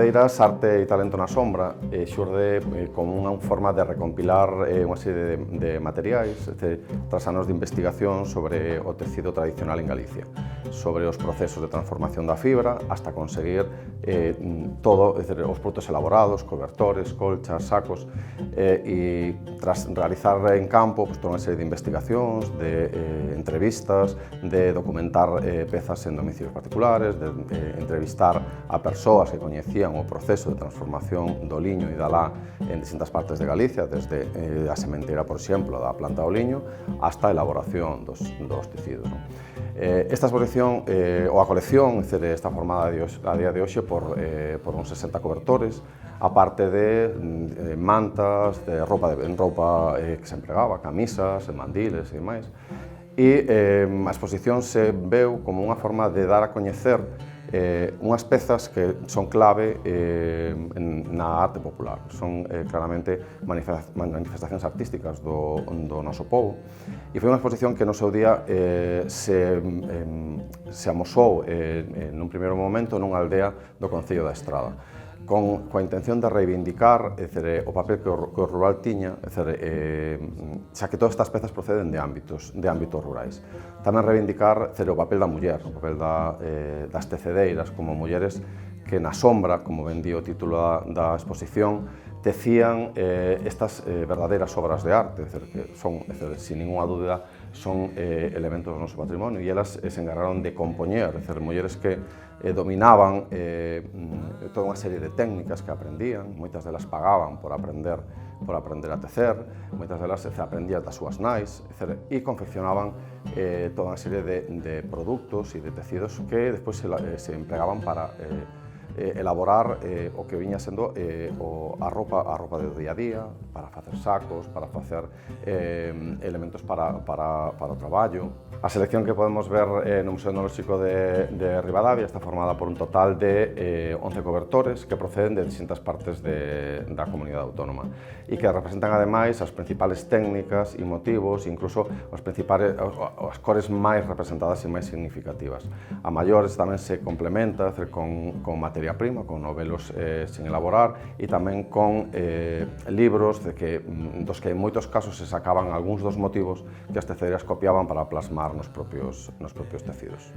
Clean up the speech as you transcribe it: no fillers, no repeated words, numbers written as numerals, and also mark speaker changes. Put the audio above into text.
Speaker 1: Tecedeiras, Arte e Talento na Sombra xurde como unha forma de recompilar unha serie de materiais tras anos de investigación sobre o tecido tradicional en Galicia, sobre os procesos de transformación da fibra hasta conseguir todo, os produtos elaborados, cobertores, colchas, sacos, e tras realizar en campo toda unha serie de investigacións, de entrevistas, de documentar pezas en domicilios particulares, de entrevistar a persoas que coñecían o proceso de transformación do liño e da lá en distintas partes de Galicia, desde a sementeira, por exemplo, da planta do liño, hasta a elaboración dos tecidos. Esta exposición, ou a colección, está formada a día de hoxe por uns 60 cobertores, aparte de mantas, de roupa que se empregaba, camisas, mandiles e demais. E a exposición se veu como unha forma de dar a coñecer unhas pezas que son clave na arte popular. Son claramente manifestacións artísticas do noso povo, e foi unha exposición que no seu día se amosou nun primeiro momento nunha aldea do Concello da Estrada, coa intención de reivindicar o papel que o rural tiña, xa que todas estas pezas proceden de ámbitos rurais. Tamén reivindicar o papel da muller, o papel das tecedeiras como mulleres que na sombra, como ben di o título da exposición, tecían estas verdadeiras obras de arte, que son, sin ninguna dúbida, son elementos do noso patrimonio, e elas se encargaron de compoñer, mulleres que dominaban toda unha serie de técnicas que aprendían, moitas delas pagaban por aprender a tecer, moitas delas aprendían das súas nais, e confeccionaban toda unha serie de produtos e de tecidos que despois se empregaban para elaborar o que viña sendo a roupa do día a día, para facer sacos, para facer elementos para o traballo. A selección que podemos ver no Museo Etnolóxico de Ribadavia está formada por un total de 11 cobertores que proceden de distintas partes da comunidade autónoma e que representan ademais as principales técnicas e motivos, incluso as cores máis representadas e máis significativas. A maiores tamén se complementa con materia prima, con novelos sin elaborar, e tamén con libros dos que en moitos casos se sacaban algúns dos motivos que as tecedeiras copiaban para plasmar nos propios tecidos.